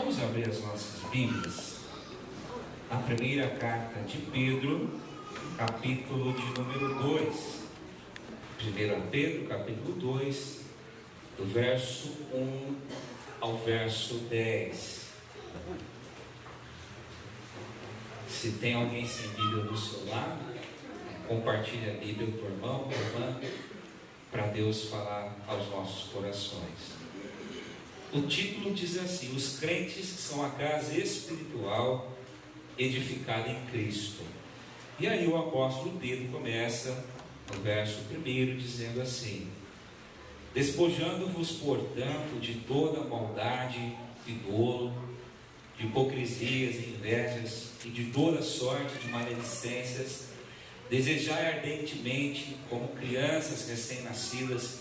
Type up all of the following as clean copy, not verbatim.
Vamos abrir as nossas Bíblias na primeira carta de Pedro, capítulo de número 2. 1 Pedro, capítulo 2, do verso 1 ao verso 10. Se tem alguém sem Bíblia do seu lado, compartilhe a Bíblia com o irmão, com a irmã, para Deus falar aos nossos corações. O título diz assim: os crentes são a casa espiritual edificada em Cristo. E aí o apóstolo Pedro começa no verso 1 dizendo assim: despojando-vos, portanto, de toda maldade e dolo, de hipocrisias e invejas e de toda sorte de maledicências, desejai ardentemente, como crianças recém-nascidas,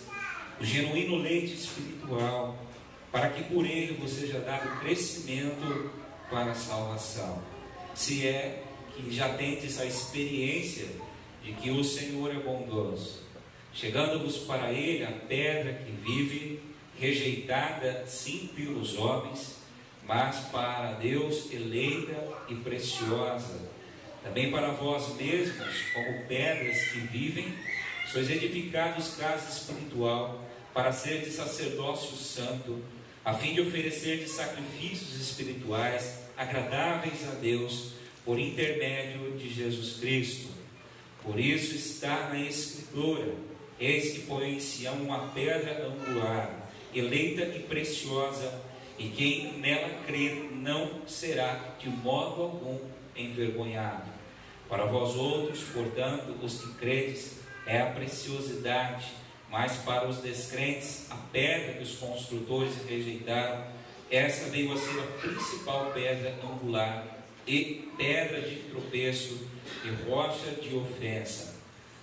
o genuíno leite espiritual, para que por ele vos seja dado crescimento para a salvação, se é que já tendes a experiência de que o Senhor é bondoso, chegando-vos para ele a pedra que vive, rejeitada sim pelos homens, mas para Deus eleita e preciosa. Também para vós mesmos, como pedras que vivem, sois edificados casa espiritual, para seres sacerdócio santo, a fim de oferecerdes sacrifícios espirituais agradáveis a Deus, por intermédio de Jesus Cristo. Por isso está na Escritura: eis que põe em Sião uma pedra angular, eleita e preciosa, e quem nela crer não será de modo algum envergonhado. Para vós outros, portanto, os que credes, é a preciosidade, mas para os descrentes, a pedra que os construtores rejeitaram, essa veio a ser a principal pedra angular, e pedra de tropeço e rocha de ofensa.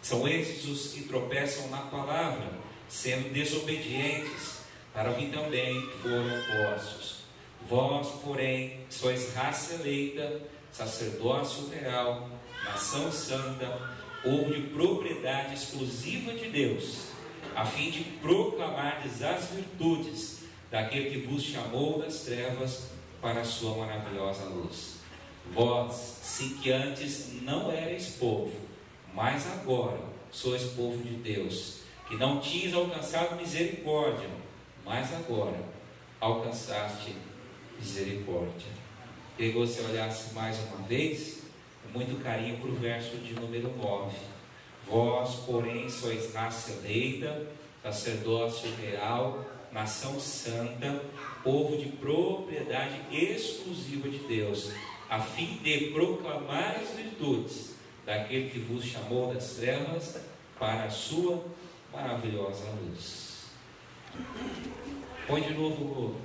São esses os que tropeçam na palavra, sendo desobedientes, para o que também foram postos. Vós, porém, sois raça eleita, sacerdócio real, nação santa, povo de propriedade exclusiva de Deus, a fim de proclamardes as virtudes daquele que vos chamou das trevas para a sua maravilhosa luz. Vós, sim, que antes não erais povo, mas agora sois povo de Deus, que não tinhas alcançado misericórdia, mas agora alcançaste misericórdia. Queria que você olhasse mais uma vez, com muito carinho, para o verso de número 9. Vós, porém, sois raça eleita, sacerdócio real, nação santa, povo de propriedade exclusiva de Deus, a fim de proclamar as virtudes daquele que vos chamou das trevas para a sua maravilhosa luz. Põe de novo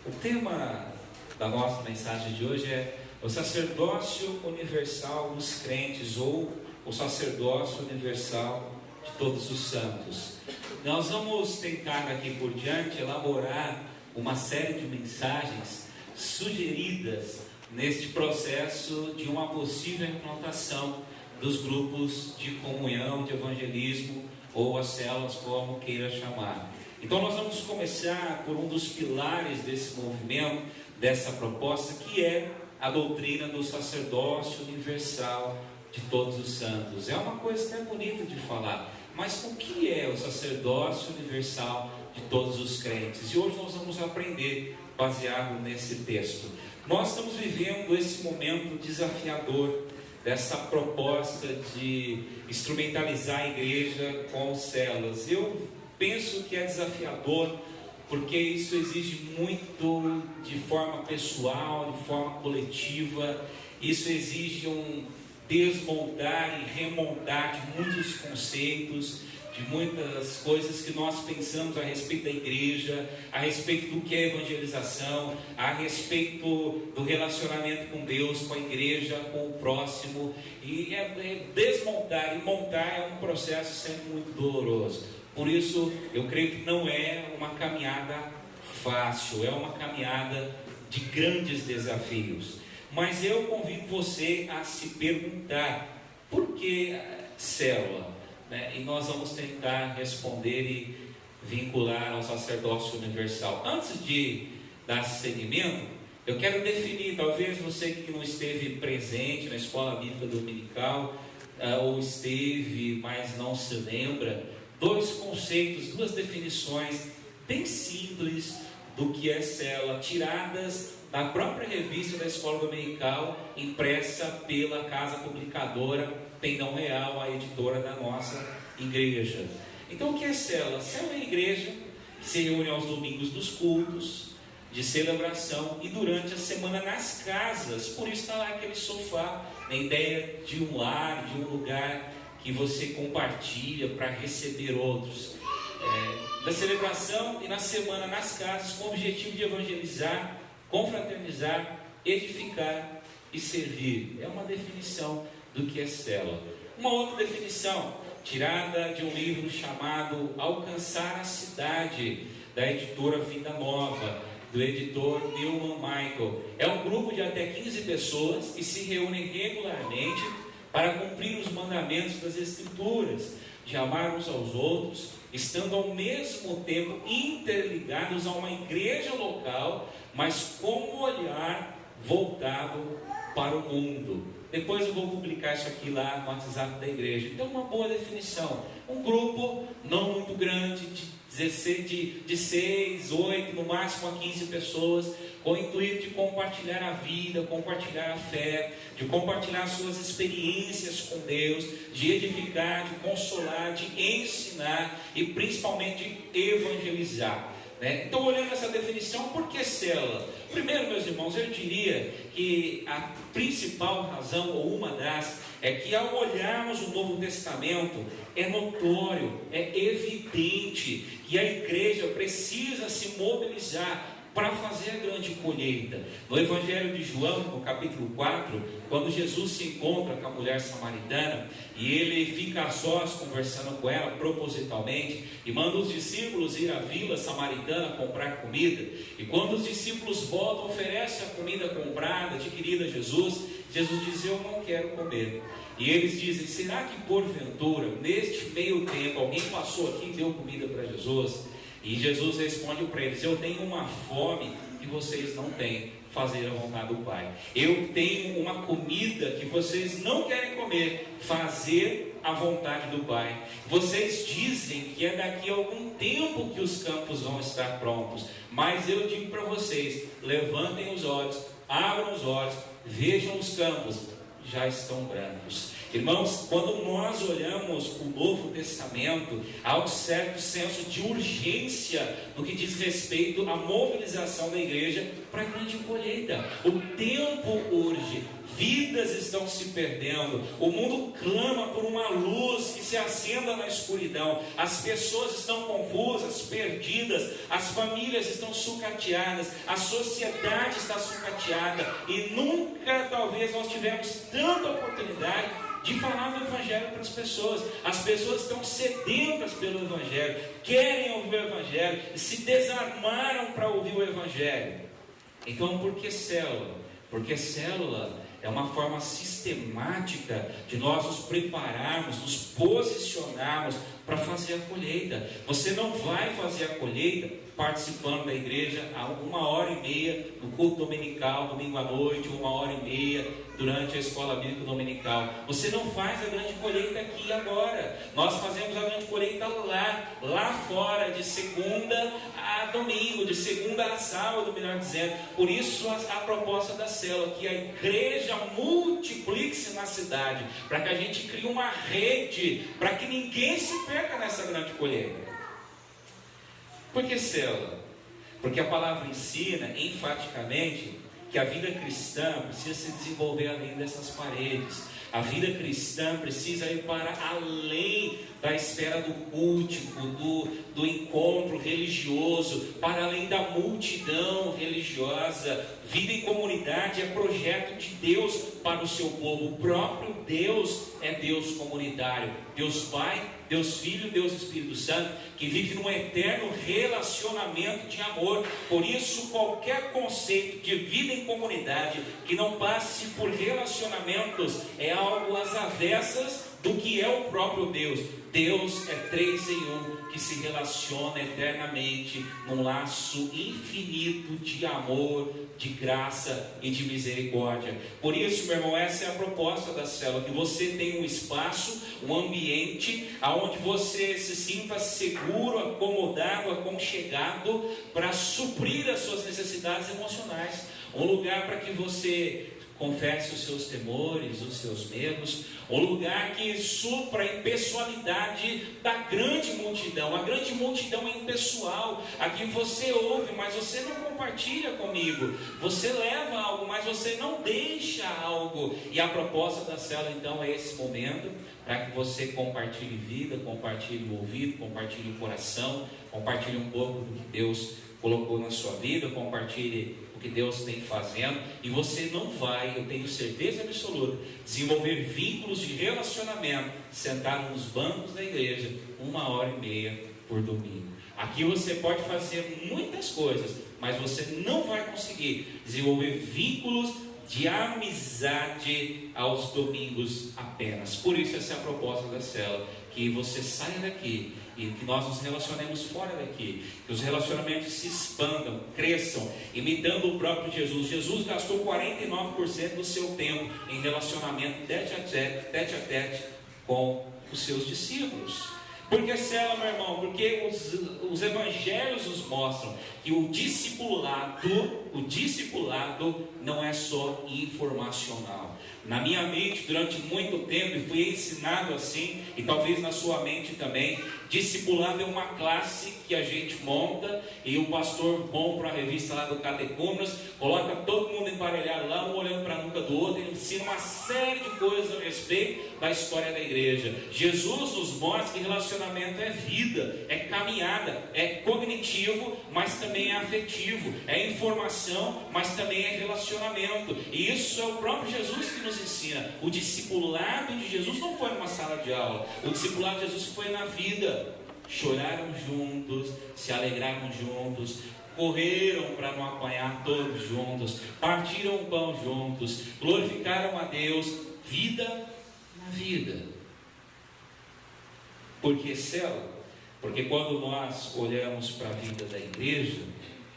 o tema da nossa mensagem de hoje: é o sacerdócio universal dos crentes, ou o sacerdócio universal de todos os santos. Nós vamos tentar daqui por diante elaborar uma série de mensagens sugeridas neste processo de uma possível implantação dos grupos de comunhão, de evangelismo, ou as células, como queira chamar. Então nós vamos começar por um dos pilares desse movimento, dessa proposta, que é a doutrina do sacerdócio universal de todos os santos. É uma coisa até bonita de falar, mas o que é o sacerdócio universal de todos os crentes? E hoje nós vamos aprender baseado nesse texto. Nós estamos vivendo esse momento desafiador dessa proposta de instrumentalizar a igreja com células. Eu penso que é desafiador, porque isso exige muito de forma pessoal, de forma coletiva. Isso exige um desmontar e remontar de muitos conceitos, de muitas coisas que nós pensamos a respeito da igreja, a respeito do que é evangelização, a respeito do relacionamento com Deus, com a igreja, com o próximo. E desmontar e montar é um processo sempre muito doloroso. Por isso, eu creio que não é uma caminhada fácil, é uma caminhada de grandes desafios. Mas eu convido você a se perguntar: por que célula? E nós vamos tentar responder e vincular ao sacerdócio universal. Antes de dar seguimento, Eu quero definir, talvez você que não esteve presente na escola bíblica dominical, ou esteve, mas não se lembra, dois conceitos, duas definições bem simples do que é célula, tiradas da própria revista da escola dominical, impressa pela casa publicadora Pendão Real, a editora da nossa igreja. Então, o que é célula? Célula é a igreja que se reúne aos domingos dos cultos, de celebração, e durante a semana nas casas. Por isso está lá aquele sofá, a ideia de um lar, de um lugar que você compartilha para receber outros. Da celebração e na semana nas casas, com o objetivo de evangelizar, confraternizar, edificar e servir. É uma definição do que é célula. Uma outra definição, tirada de um livro chamado Alcançar a Cidade, da editora Vida Nova, do editor Newman Michael. É um grupo de até 15 pessoas que se reúnem regularmente para cumprir os mandamentos das Escrituras, de amar uns aos outros, estando ao mesmo tempo interligados a uma igreja local, mas com um olhar voltado para o mundo. Depois eu vou publicar isso aqui lá no WhatsApp da igreja. Então, uma boa definição: um grupo não muito grande, de 6, 8, no máximo a 15 pessoas, com o intuito de compartilhar a vida, compartilhar a fé, de compartilhar suas experiências com Deus, de edificar, de consolar, de ensinar e principalmente de evangelizar. Então, olhando essa definição, por que célula? Primeiro, meus irmãos, eu diria que a principal razão, ou uma das, é que ao olharmos o Novo Testamento, é notório, é evidente que a igreja precisa se mobilizar para fazer a grande colheita. No Evangelho de João, no capítulo 4, quando Jesus se encontra com a mulher samaritana, e ele fica a sós conversando com ela propositalmente, e manda os discípulos ir à vila samaritana comprar comida, e quando os discípulos voltam, oferecem a comida comprada, adquirida a Jesus, Jesus diz: eu não quero comer. E eles dizem: será que porventura, neste meio tempo, alguém passou aqui e deu comida para Jesus? E Jesus responde para eles: eu tenho uma fome que vocês não têm, fazer a vontade do Pai. Eu tenho uma comida que vocês não querem comer, fazer a vontade do Pai. Vocês dizem que é daqui a algum tempo que os campos vão estar prontos, mas eu digo para vocês: levantem os olhos, abram os olhos, vejam os campos, já estão brancos. Irmãos, quando nós olhamos o Novo Testamento, há um certo senso de urgência no que diz respeito à mobilização da igreja para a grande colheita. O tempo urge, vidas estão se perdendo, o mundo clama por uma luz que se acenda na escuridão, as pessoas estão confusas, perdidas, as famílias estão sucateadas, a sociedade está sucateada, e nunca talvez nós tivemos tanta oportunidade de falar do Evangelho para as pessoas. As pessoas estão sedentas pelo Evangelho, querem ouvir o Evangelho, e se desarmaram para ouvir o Evangelho. Então, por que célula? Porque célula é uma forma sistemática de nós nos prepararmos, nos posicionarmos para fazer a colheita. Você não vai fazer a colheita participando da igreja a 1h30 no culto dominical, domingo à noite, 1h30 durante a escola bíblica dominical. Você não faz a grande colheita aqui e agora. Nós fazemos a grande colheita lá fora, de segunda a domingo, de segunda a sábado, melhor dizendo. Por isso a proposta da célula, que a igreja multiplique-se na cidade, para que a gente crie uma rede, para que ninguém se perca nessa grande colheita. Por que célula? Porque a palavra ensina enfaticamente que a vida cristã precisa se desenvolver além dessas paredes. A vida cristã precisa ir para além da esfera do cultico, do encontro religioso, para além da multidão religiosa. Vida em comunidade é projeto de Deus para o seu povo. O próprio Deus é Deus comunitário. Deus Pai, Deus Filho, Deus Espírito Santo, que vive num eterno relacionamento de amor. Por isso, qualquer conceito de vida em comunidade que não passe por relacionamentos é algo às avessas do que é o próprio Deus. Deus é 3 em 1, que se relaciona eternamente num laço infinito de amor, de graça e de misericórdia. Por isso, meu irmão, essa é a proposta da célula, que você tenha um espaço, um ambiente onde você se sinta seguro, acomodado, aconchegado, para suprir as suas necessidades emocionais. Um lugar para que você confesse os seus temores, os seus medos, um lugar que supra a impessoalidade da grande multidão. A grande multidão é impessoal. Aqui você ouve, mas você não compartilha comigo. Você leva algo, mas você não deixa algo. E a proposta da célula então é esse momento, para que você compartilhe vida, compartilhe o ouvido, compartilhe o coração, compartilhe um pouco do que Deus colocou na sua vida, compartilhe o que Deus tem fazendo, e você não vai, eu tenho certeza absoluta, desenvolver vínculos de relacionamento sentado nos bancos da igreja 1h30 por domingo. Aqui você pode fazer muitas coisas, mas você não vai conseguir desenvolver vínculos de amizade aos domingos apenas. Por isso essa é a proposta da célula, que você saia daqui e que nós nos relacionemos fora daqui, que os relacionamentos se expandam, cresçam, imitando o próprio Jesus. Jesus gastou 49% do seu tempo em relacionamento tete a tete com os seus discípulos. Por que célula, meu irmão? Porque os evangelhos nos mostram que o discipulado não é só informacional. Na minha mente, durante muito tempo, fui ensinado assim, e talvez na sua mente também, discipulado é uma classe que a gente monta, e o pastor compra a revista lá do Catecúmenos, coloca todo mundo emparelhado lá, um olhando para a nuca do outro, e ensina uma série de coisas a respeito da história da igreja. Jesus nos mostra que relacionamento é vida, é caminhada, é cognitivo, mas também é afetivo, é informação, mas também é relacionamento. E isso é o próprio Jesus que nos ensina. O discipulado de Jesus não foi numa sala de aula, o discipulado de Jesus foi na vida. Choraram juntos, se alegraram juntos, correram para não apanhar todos juntos, partiram o pão juntos, glorificaram a Deus, vida na vida. Por que célula? Porque quando nós olhamos para a vida da igreja,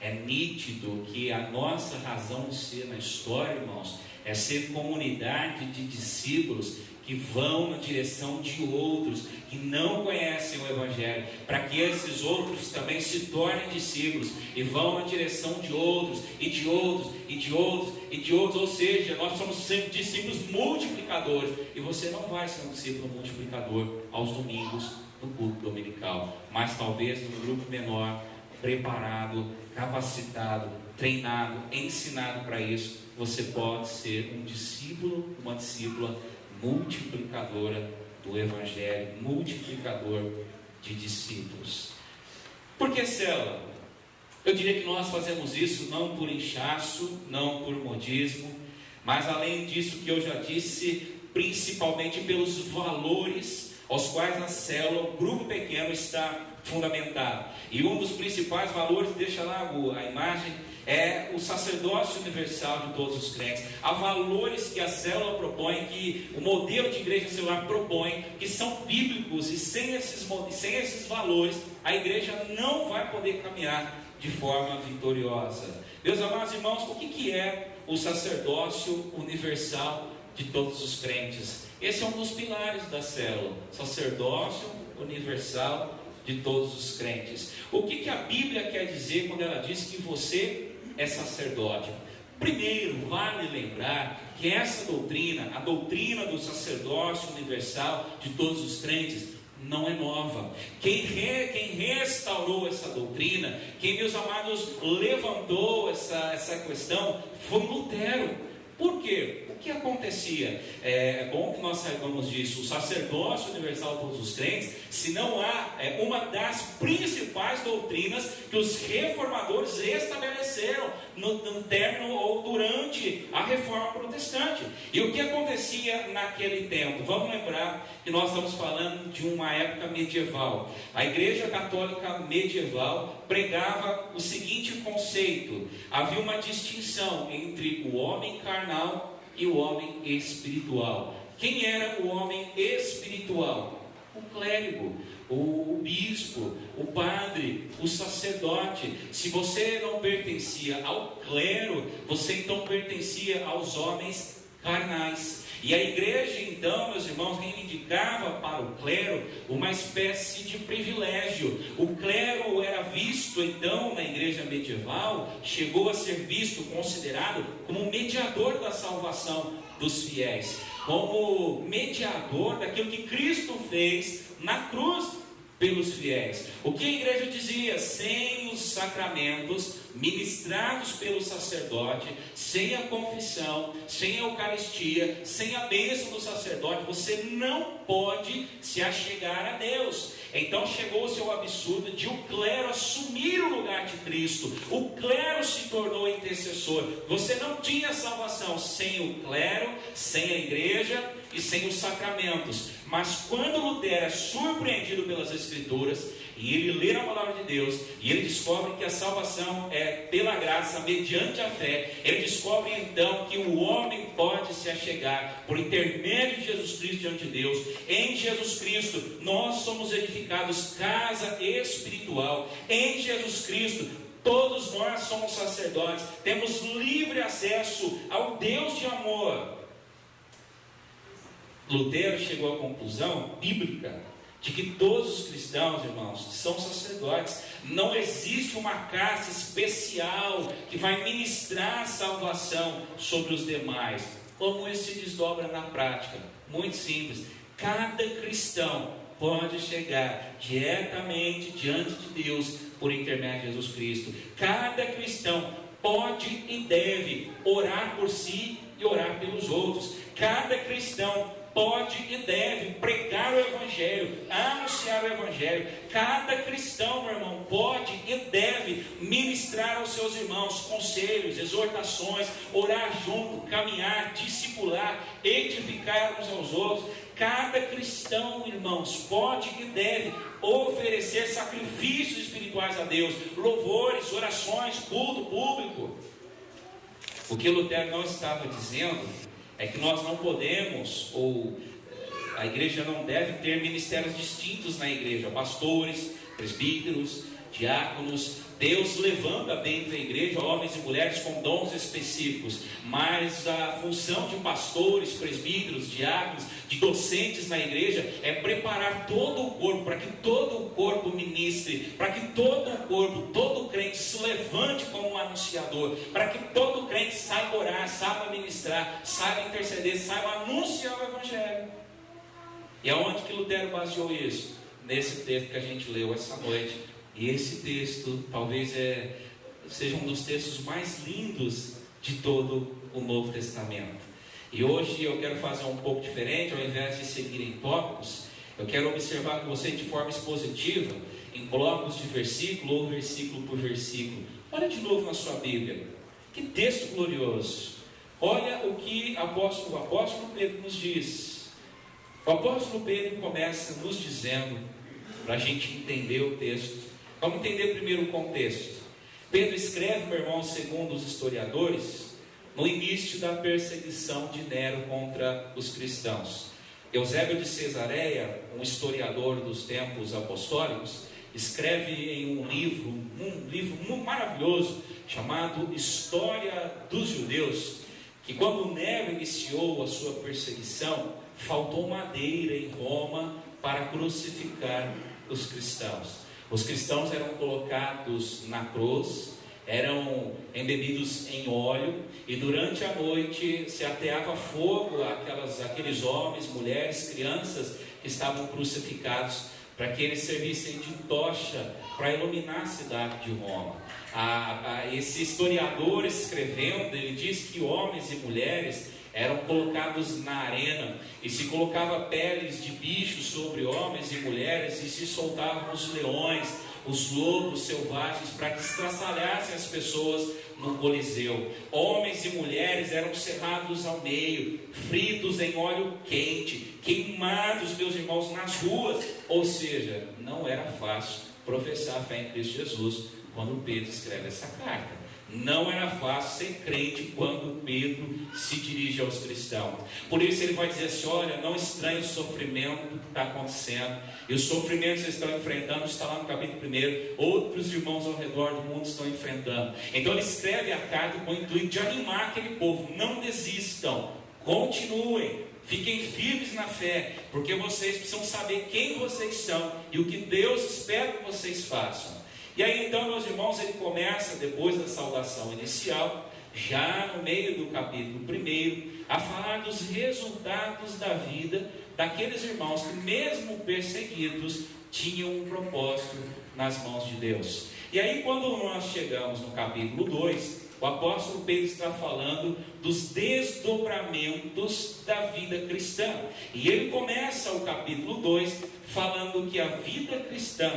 é nítido que a nossa razão de ser na história, irmãos, é ser comunidade de discípulos que vão na direção de outros que não conhecem o Evangelho, para que esses outros também se tornem discípulos e vão na direção de outros e de outros e de outros e de outros. Ou seja, nós somos sempre discípulos multiplicadores, e você não vai ser um discípulo multiplicador aos domingos no culto dominical, mas talvez num grupo menor, preparado, capacitado, treinado, ensinado para isso, você pode ser um discípulo, uma discípula multiplicadora do Evangelho, multiplicador de discípulos. Por que célula? Eu diria que nós fazemos isso não por inchaço, não por modismo, mas além disso que eu já disse, principalmente pelos valores aos quais a célula, o grupo pequeno, está fundamentado. E um dos principais valores, deixa lá a imagem, é o sacerdócio universal de todos os crentes. Há valores que a célula propõe, que o modelo de igreja celular propõe, que são bíblicos, e sem esses valores a igreja não vai poder caminhar de forma vitoriosa. Meus amados irmãos, o que é o sacerdócio universal de todos os crentes? Esse é um dos pilares da célula, sacerdócio universal de todos os crentes. O que a Bíblia quer dizer quando ela diz que você é sacerdote? Primeiro, vale lembrar que essa doutrina, a doutrina do sacerdócio universal de todos os crentes, não é nova. Quem restaurou essa doutrina, quem, meus amados, levantou essa questão, foi Lutero. Por quê? O que acontecia? É bom que nós saibamos disso. O sacerdócio universal de todos os crentes, se não há, é uma das principais doutrinas que os reformadores estabeleceram no término ou durante a reforma protestante. E o que acontecia naquele tempo? Vamos lembrar que nós estamos falando de uma época medieval. A Igreja Católica medieval pregava o seguinte conceito: havia uma distinção entre o homem carnal e o homem espiritual. Quem era o homem espiritual? O clérigo, o bispo, o padre, o sacerdote. Se você não pertencia ao clero, você então pertencia aos homens carnais. E a igreja então, meus irmãos, reivindicava para o clero uma espécie de privilégio. O clero era visto então na igreja medieval, chegou a ser visto, considerado como mediador da salvação dos fiéis, como mediador daquilo que Cristo fez na cruz pelos fiéis. O que a igreja dizia? Sem os sacramentos ministrados pelo sacerdote, sem a confissão, sem a Eucaristia, sem a bênção do sacerdote, você não pode se achegar a Deus. Então chegou-se ao absurdo de o clero assumir o lugar de Cristo. O clero se tornou intercessor. Você não tinha salvação sem o clero, sem a igreja e sem os sacramentos. Mas quando Lutero é surpreendido pelas Escrituras, e ele lê a palavra de Deus, e ele descobre que a salvação é pela graça, mediante a fé, ele descobre então que o homem pode se achegar por intermédio de Jesus Cristo diante de Deus. Em Jesus Cristo nós somos edificados casa espiritual. Em Jesus Cristo todos nós somos sacerdotes, temos livre acesso ao Deus de amor. Lutero chegou à conclusão bíblica de que todos os cristãos, irmãos, são sacerdotes. Não existe uma caste especial que vai ministrar salvação sobre os demais. Como isso se desdobra na prática? Muito simples. Cada cristão pode chegar diretamente diante de Deus por intermédio de Jesus Cristo. Cada cristão pode e deve orar por si e orar pelos outros. Cada cristão pode e deve pregar o Evangelho, anunciar o Evangelho. Cada cristão, meu irmão, pode e deve ministrar aos seus irmãos conselhos, exortações, orar junto, caminhar, discipular, edificar uns aos outros. Cada cristão, irmãos, pode e deve oferecer sacrifícios espirituais a Deus, louvores, orações, culto público. O que Lutero não estava dizendo é que nós não podemos, ou a igreja não deve ter ministérios distintos na igreja, pastores, presbíteros, diáconos. Deus levanta dentro da igreja homens e mulheres com dons específicos, mas a função de pastores, presbíteros, diáconos, de docentes na igreja é preparar todo o corpo, para que todo o corpo ministre, para que todo o corpo, todo crente se levante como um anunciador, para que todo crente saiba orar, saiba ministrar, saiba interceder, saiba anunciar o Evangelho. E aonde que Lutero baseou isso? Nesse texto que a gente leu essa noite. E esse texto talvez seja um dos textos mais lindos de todo o Novo Testamento. E hoje eu quero fazer um pouco diferente. Ao invés de seguir em tópicos, eu quero observar com você de forma expositiva, em blocos de versículo ou versículo por versículo. Olha de novo na sua Bíblia. Que texto glorioso! Olha o que o apóstolo Pedro nos diz. O apóstolo Pedro começa nos dizendo, para a gente entender o texto. Vamos entender primeiro o contexto. Pedro escreve, meu irmão, segundo os historiadores, no início da perseguição de Nero contra os cristãos. Eusébio de Cesareia, um historiador dos tempos apostólicos, escreve em um livro muito maravilhoso, chamado História dos Judeus, que quando Nero iniciou a sua perseguição, faltou madeira em Roma para crucificar os cristãos. Os cristãos eram colocados na cruz, eram embebidos em óleo, e durante a noite se ateava fogo àqueles homens, mulheres, crianças que estavam crucificados, para que eles servissem de tocha para iluminar a cidade de Roma. Esse historiador escrevendo, ele diz que homens e mulheres eram colocados na arena, e se colocava peles de bichos sobre homens e mulheres, e se soltavam os leões, os lobos selvagens, para que estraçalhassem as pessoas no Coliseu. Homens e mulheres eram cerrados ao meio, fritos em óleo quente, queimados, meus irmãos, nas ruas. Ou seja, não era fácil professar a fé em Cristo Jesus quando Pedro escreve essa carta. Não era fácil ser crente quando Pedro se dirige aos cristãos. Por isso ele vai dizer assim: olha, não estranhe o sofrimento que está acontecendo. E os sofrimentos que vocês estão enfrentando, está lá no capítulo 1, outros irmãos ao redor do mundo estão enfrentando. Então ele escreve a carta com o intuito de animar aquele povo: não desistam, continuem, fiquem firmes na fé, porque vocês precisam saber quem vocês são e o que Deus espera que vocês façam. E aí então, meus irmãos, ele começa, depois da saudação inicial, já no meio do capítulo 1, a falar dos resultados da vida daqueles irmãos que, mesmo perseguidos, tinham um propósito nas mãos de Deus. E aí, quando nós chegamos no capítulo 2, o apóstolo Pedro está falando dos desdobramentos da vida cristã. E ele começa o capítulo 2 falando que a vida cristã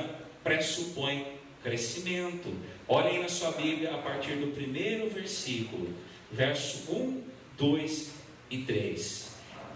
pressupõe crescimento. Olhem na sua Bíblia a partir do 1º versículo, verso 1, 2 e 3.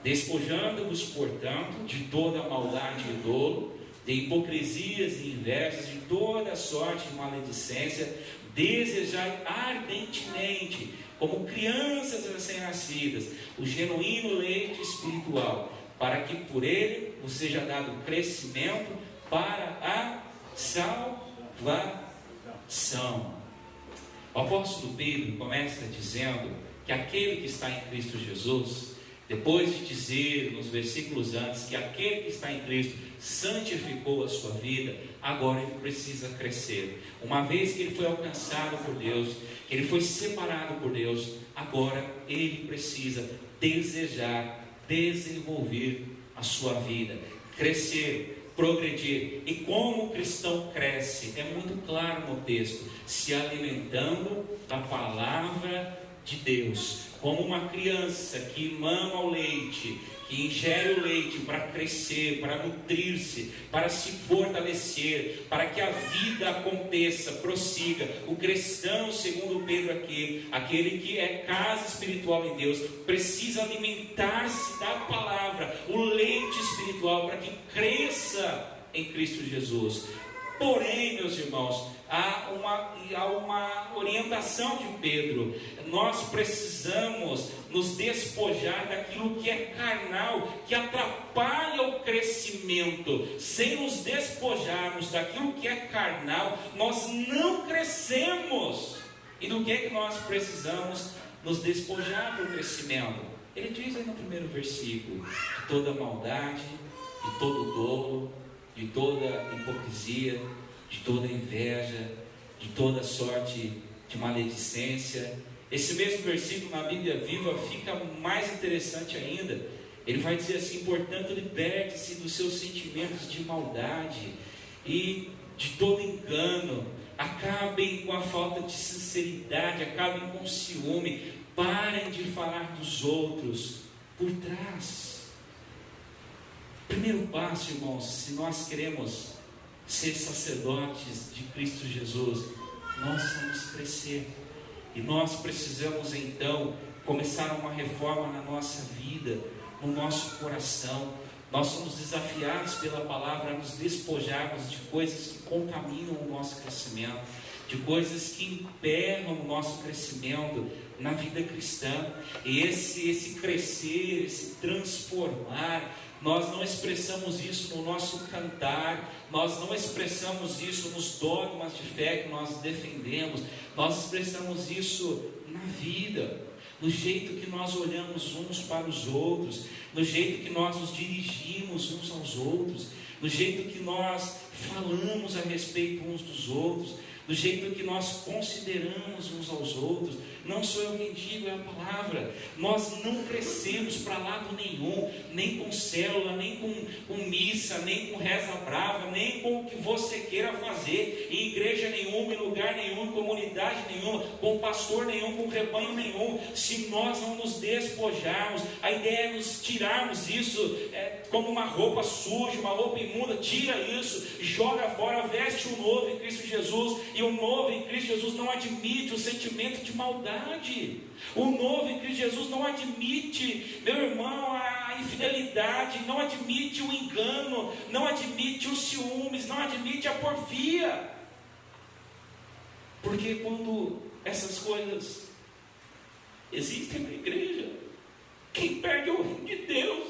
Despojando-vos, portanto, de toda maldade e dolo, de hipocrisias e invejas, de toda sorte de maledicência, desejai ardentemente, como crianças recém-nascidas, o genuíno leite espiritual, para que por ele vos seja dado crescimento para a salvação. O apóstolo Pedro começa dizendo que aquele que está em Cristo Jesus, depois de dizer nos versículos antes que aquele que está em Cristo santificou a sua vida, agora ele precisa crescer. Uma vez que ele foi alcançado por Deus, que ele foi separado por Deus, agora ele precisa desejar, desenvolver a sua vida, crescer, progredir. E como o cristão cresce? É muito claro no texto: se alimentando da palavra de Deus, como uma criança que mama o leite, que ingere o leite para crescer, para nutrir-se, para se fortalecer, para que a vida aconteça, prossiga. O cristão, segundo Pedro aqui, aquele que é casa espiritual em Deus, precisa alimentar-se da palavra, o leite espiritual, para que cresça em Cristo Jesus. Porém, meus irmãos, há uma orientação de Pedro: nós precisamos nos despojar daquilo que é carnal, que atrapalha o crescimento. Sem nos despojarmos daquilo que é carnal, nós não crescemos. E do que é que nós precisamos nos despojar para o crescimento? Ele diz aí no 1º versículo: de toda maldade, de todo dolo, de toda hipocrisia, de toda inveja, de toda sorte de maledicência. Esse mesmo versículo na Bíblia Viva fica mais interessante ainda. Ele vai dizer assim: portanto, liberte-se dos seus sentimentos de maldade e de todo engano, acabem com a falta de sinceridade, acabem com o ciúme, parem de falar dos outros por trás. Primeiro passo, irmãos, se nós queremos ser sacerdotes de Cristo Jesus, nós vamos crescer. E nós precisamos então começar uma reforma na nossa vida, no nosso coração. Nós somos desafiados pela palavra a nos despojarmos de coisas que contaminam o nosso crescimento, de coisas que emperram o nosso crescimento na vida cristã. E esse crescer, esse transformar, nós não expressamos isso no nosso cantar, nós não expressamos isso nos dogmas de fé que nós defendemos, nós expressamos isso na vida, no jeito que nós olhamos uns para os outros, no jeito que nós nos dirigimos uns aos outros, no jeito que nós falamos a respeito uns dos outros, do jeito que nós consideramos uns aos outros. Não sou eu quem digo, é a palavra. Nós não crescemos para lado nenhum, nem com célula, nem com missa, nem com reza brava, nem com o que você queira fazer, em igreja nenhuma, em lugar nenhum, em comunidade nenhuma, com pastor nenhum, com rebanho nenhum, se nós não nos despojarmos. A ideia é nos tirarmos isso como uma roupa suja, uma roupa imunda. Tira isso, joga fora, veste o novo em Cristo Jesus. E o novo em Cristo Jesus não admite o sentimento de maldade. O novo em Cristo Jesus não admite, meu irmão, a infidelidade, não admite o engano, não admite os ciúmes, não admite a porfia. Porque quando essas coisas existem na igreja. Quem perde é o reino de Deus.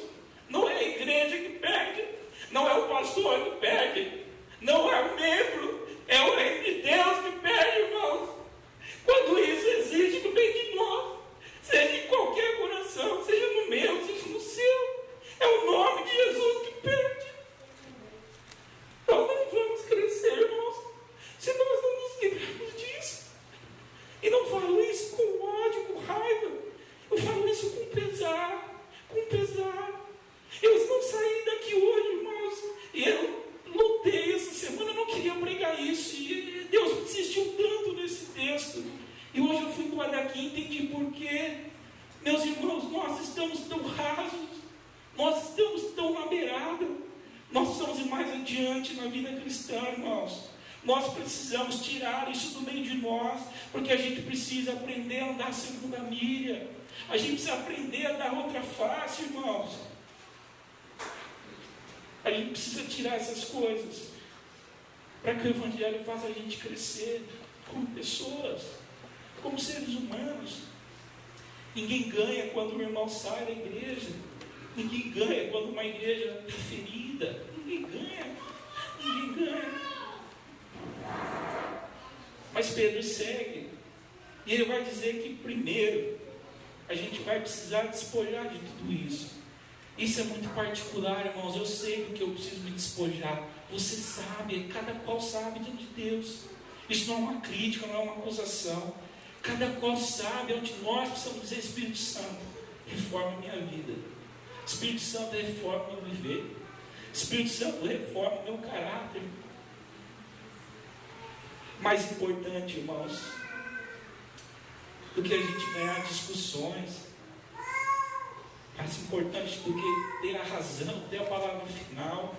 Não é a igreja que perde, não é o pastor que perde, não é o membro, é o reino de Deus que perde, irmãos. Quando isso existe no meio de nós, seja em qualquer coração, seja no meu, seja no seu, é o nome de Jesus que perde. Nós não vamos crescer, irmãos, se nós não nos livrarmos disso. E não falo isso com ódio, com raiva, eu falo isso com pesar, com pesar. Eu não saí daqui hoje, irmãos, e eu lutei essa semana, eu não queria pregar isso, e Deus insistiu tanto nesse texto, e hoje eu fui embora daqui e entendi por quê. Meus irmãos, nós estamos tão rasos, nós estamos tão na beirada, nós precisamos ir mais adiante na vida cristã, irmãos. Nós precisamos tirar isso do meio de nós, porque a gente precisa aprender a andar a segunda milha, a gente precisa aprender a dar outra face, irmãos. A gente precisa tirar essas coisas, para que o Evangelho faça a gente crescer como pessoas, como seres humanos. Ninguém ganha quando o irmão sai da igreja, ninguém ganha quando uma igreja está ferida, ninguém ganha. Mas Pedro segue, e ele vai dizer que primeiro a gente vai precisar despojar de tudo isso. Isso é muito particular, irmãos. Eu sei do que eu preciso me despojar. Você sabe, cada qual sabe diante de Deus. Isso não é uma crítica, não é uma acusação. Cada qual sabe onde nós precisamos dizer: Espírito Santo, reforma a minha vida. Espírito Santo, reforma o meu viver. Espírito Santo, reforma o meu caráter. Mais importante, irmãos, do que a gente ganhar discussões, mais importante do que ter a razão, ter a palavra final,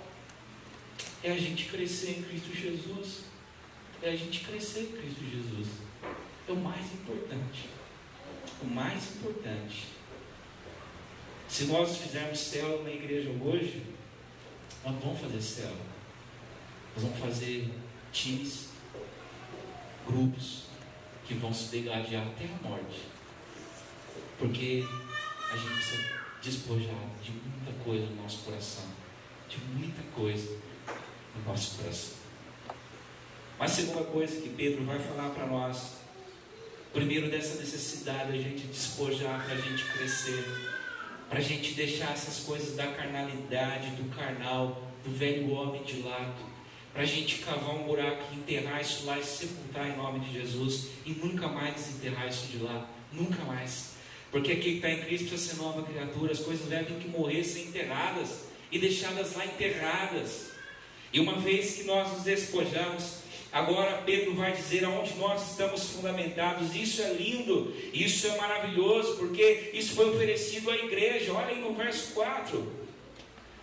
é a gente crescer em Cristo Jesus. É a gente crescer em Cristo Jesus. É o mais importante. O mais importante. Se nós fizermos célula na igreja hoje, nós não vamos fazer célula. Nós vamos fazer times, grupos que vão se degladiar até a morte. Porque a gente precisa despojar de muita coisa no nosso coração. De muita coisa no nosso coração. Mas a segunda coisa que Pedro vai falar para nós, primeiro dessa necessidade da gente despojar, para a gente crescer, para a gente deixar essas coisas da carnalidade, do carnal, do velho homem de lado, para a gente cavar um buraco e enterrar isso lá e sepultar em nome de Jesus e nunca mais desenterrar isso de lá, nunca mais. Porque aqui que está em Cristo precisa ser nova criatura, as coisas velhas têm que morrer, ser enterradas e deixadas lá enterradas. E uma vez que nós nos despojamos, agora Pedro vai dizer aonde nós estamos fundamentados. Isso é lindo, isso é maravilhoso, porque isso foi oferecido à igreja. Olha aí no verso 4: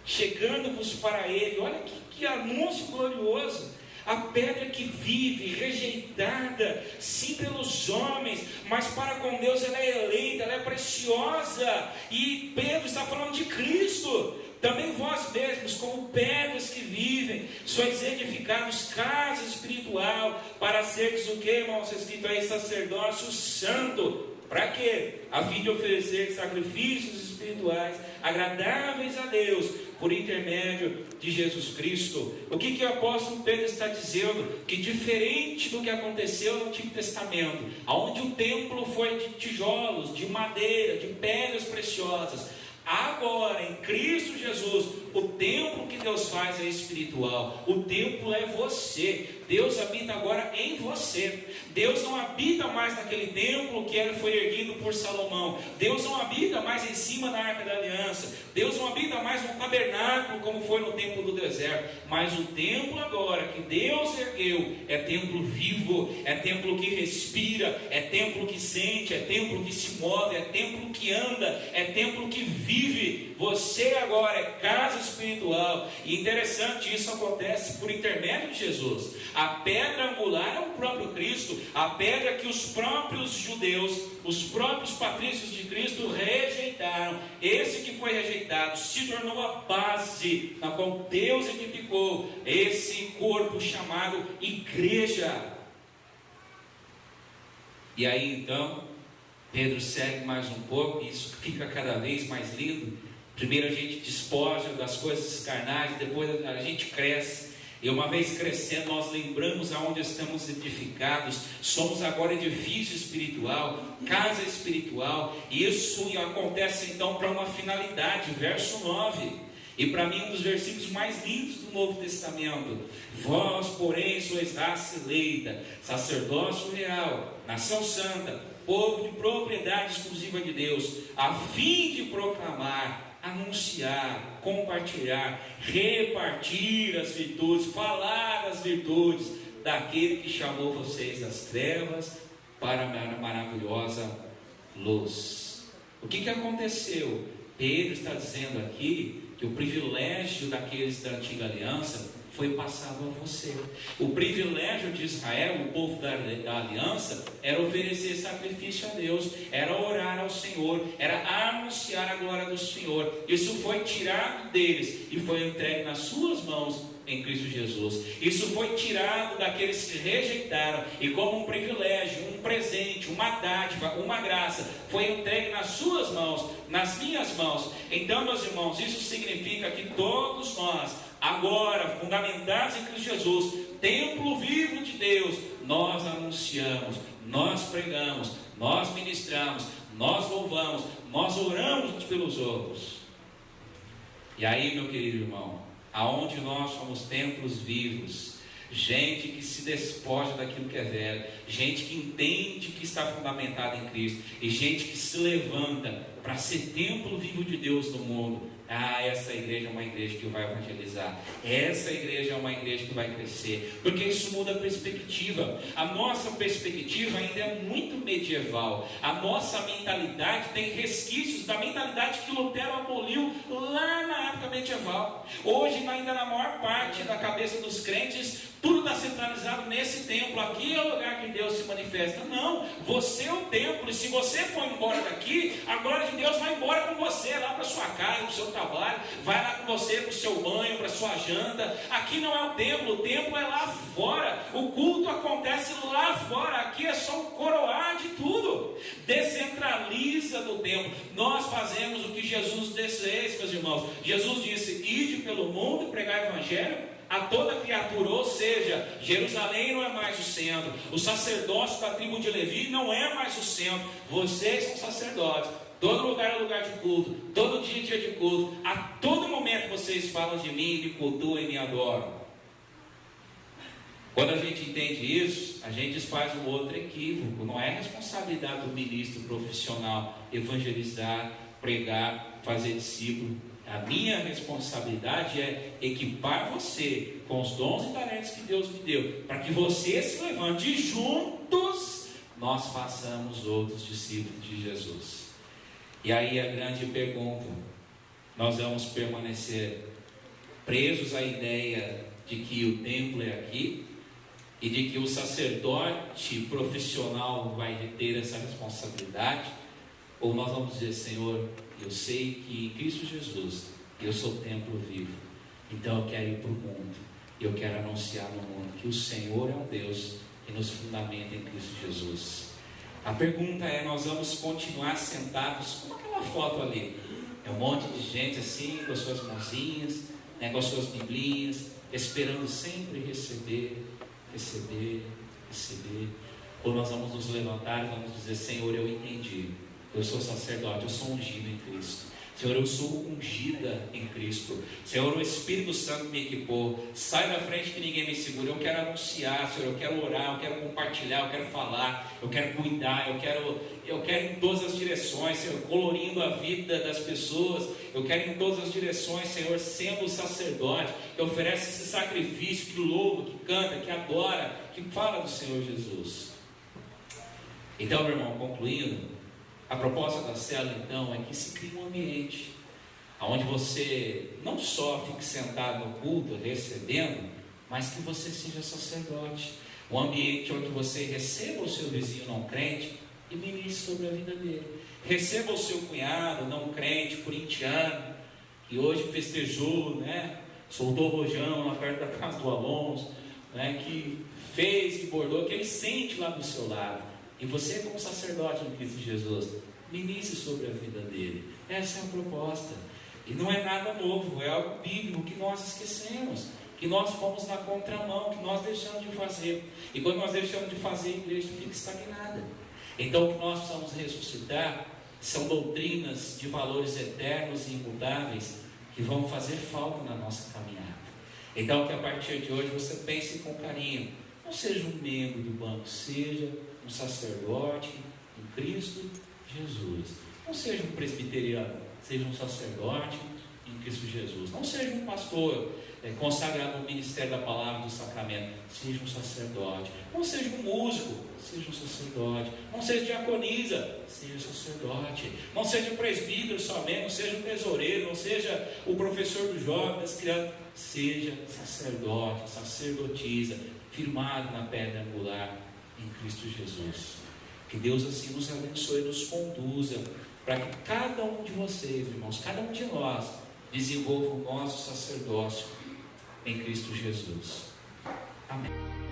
chegando-vos para ele. Olha que anúncio glorioso. A pedra que vive, rejeitada, sim pelos homens, mas para com Deus ela é eleita, ela é preciosa. E Pedro está falando de Cristo. Também vós mesmos, como pedras que vivem, sois edificados casa espiritual, para seres o que, irmãos? Escrito aí, sacerdócio santo. Para quê? A fim de oferecer sacrifícios espirituais agradáveis a Deus, por intermédio de Jesus Cristo. O que o apóstolo Pedro está dizendo? Que diferente do que aconteceu no Antigo Testamento, onde o templo foi de tijolos, de madeira, de pedras preciosas, agora em Cristo Jesus, o templo que Deus faz é espiritual. O templo é você. Deus habita agora em você. Deus não habita mais naquele templo que foi erguido por Salomão. Deus não habita mais em cima da Arca da Aliança. Deus não habita mais no tabernáculo como foi no templo do deserto. Mas o templo agora que Deus ergueu é templo vivo, é templo que respira, é templo que sente, é templo que se move, é templo que anda, é templo que vive. Você agora é casa espiritual. E interessante, isso acontece por intermédio de Jesus. A pedra angular é o próprio Cristo. A pedra que os próprios judeus, os próprios patrícios de Cristo rejeitaram. Esse que foi rejeitado se tornou a base na qual Deus edificou esse corpo chamado igreja. E aí então, Pedro segue mais um pouco, e isso fica cada vez mais lindo. Primeiro a gente despoja das coisas carnais, depois a gente cresce. E uma vez crescendo, nós lembramos aonde estamos edificados. Somos agora edifício espiritual, casa espiritual. E isso acontece então para uma finalidade. Verso 9. E para mim um dos versículos mais lindos do Novo Testamento. Vós, porém, sois raça eleita, sacerdócio real, nação santa, povo de propriedade exclusiva de Deus, a fim de proclamar, anunciar, compartilhar, repartir as virtudes, falar as virtudes daquele que chamou vocês das trevas para a maravilhosa luz. O que aconteceu? Pedro está dizendo aqui que o privilégio daqueles da antiga aliança foi passado a você. O privilégio de Israel, o povo da aliança, era oferecer sacrifício a Deus, era orar ao Senhor, era anunciar a glória do Senhor. Isso foi tirado deles e foi entregue nas suas mãos em Cristo Jesus. Isso foi tirado daqueles que rejeitaram, e como um privilégio, um presente, uma dádiva, uma graça, foi entregue nas suas mãos, nas minhas mãos. Então, meus irmãos, isso significa que todos nós, agora fundamentados em Cristo Jesus, templo vivo de Deus, nós anunciamos, nós pregamos, nós ministramos, nós louvamos, nós oramos uns pelos outros. E aí, meu querido irmão, aonde nós somos templos vivos, gente que se despoja daquilo que é velho, gente que entende que está fundamentada em Cristo, e gente que se levanta para ser templo vivo de Deus no mundo. Essa igreja é uma igreja que vai evangelizar, essa igreja é uma igreja que vai crescer, porque isso muda a perspectiva. A nossa perspectiva ainda é muito medieval, a nossa mentalidade tem resquícios da mentalidade que Lutero aboliu lá na época medieval. Hoje, ainda na maior parte da cabeça dos crentes, tudo está centralizado nesse templo. Aqui é o lugar que Deus se manifesta. Não, você é o templo, e se você for embora daqui, a glória de Deus vai embora com você, lá para sua casa, para o seu trabalho, vai lá com você para o seu banho, para a sua janta. Aqui não é o templo é lá fora, o culto acontece lá fora. Aqui é só um coroar de tudo. Descentraliza do templo. Nós fazemos o que Jesus fez, meus irmãos. Jesus disse: ide pelo mundo e pregar o evangelho a toda criatura. Ou seja, Jerusalém não é mais o centro, o sacerdócio da tribo de Levi não é mais o centro. Vocês são sacerdotes, todo lugar é lugar de culto, todo dia é dia de culto, a todo momento vocês falam de mim, me cultuam e me adoram. Quando a gente entende isso, a gente faz um outro equívoco. Não é responsabilidade do ministro profissional evangelizar, pregar, fazer discípulo. A minha responsabilidade é equipar você com os dons e talentos que Deus me deu, para que você se levante e juntos nós façamos outros discípulos de Jesus. E aí a grande pergunta: nós vamos permanecer presos à ideia de que o templo é aqui e de que o sacerdote profissional vai ter essa responsabilidade? Ou nós vamos dizer: Senhor, eu sei que em Cristo Jesus eu sou templo vivo, então eu quero ir para o mundo, eu quero anunciar no mundo que o Senhor é um Deus que nos fundamenta em Cristo Jesus. A pergunta é: nós vamos continuar sentados como aquela foto ali? É um monte de gente assim, com as suas mãozinhas, né, com as suas biblinhas, esperando sempre receber. Ou nós vamos nos levantar e vamos dizer: Senhor, eu entendi, eu sou sacerdote, eu sou ungido em Cristo. Senhor, eu sou ungida em Cristo. Senhor, o Espírito Santo me equipou. Sai da frente que ninguém me segura. Eu quero anunciar, Senhor, eu quero orar, eu quero compartilhar, eu quero falar, eu quero cuidar, eu quero em todas as direções, Senhor, colorindo a vida das pessoas. Eu quero em todas as direções, Senhor, sendo o sacerdote que oferece esse sacrifício, que louva, que canta, que adora, que fala do Senhor Jesus. Então, meu irmão, concluindo, a proposta da célula, então, é que se crie um ambiente onde você não só fique sentado no culto, recebendo, mas que você seja sacerdote. Um ambiente onde você receba o seu vizinho não crente e ministre sobre a vida dele. Receba o seu cunhado não crente, corintiano, que hoje festejou, né? Soltou o rojão lá perto da casa do Alonso, né? Que fez, que bordou, que ele sente lá do seu lado. E você, como sacerdote em Cristo Jesus, ministre sobre a vida dele. Essa é a proposta. E não é nada novo, é algo bíblico que nós esquecemos, que nós fomos na contramão, que nós deixamos de fazer. E quando nós deixamos de fazer, a igreja fica estagnada. Então o que nós precisamos ressuscitar são doutrinas de valores eternos e imutáveis que vão fazer falta na nossa caminhada. Então que a partir de hoje você pense com carinho. Não seja um membro do banco, seja um sacerdote em Cristo Jesus. Não seja um presbiteriano, seja um sacerdote em Cristo Jesus. Não seja um pastor consagrado no ministério da palavra do sacramento, seja um sacerdote. Não seja um músico, seja um sacerdote. Não seja diaconisa, seja sacerdote. Não seja presbítero somente, não seja um tesoureiro, não seja o professor do jovem, das crianças. Seja sacerdote, sacerdotisa, firmado na pedra angular em Cristo Jesus. Que Deus assim nos abençoe e nos conduza para que cada um de vocês, irmãos, cada um de nós desenvolva o nosso sacerdócio em Cristo Jesus. Amém.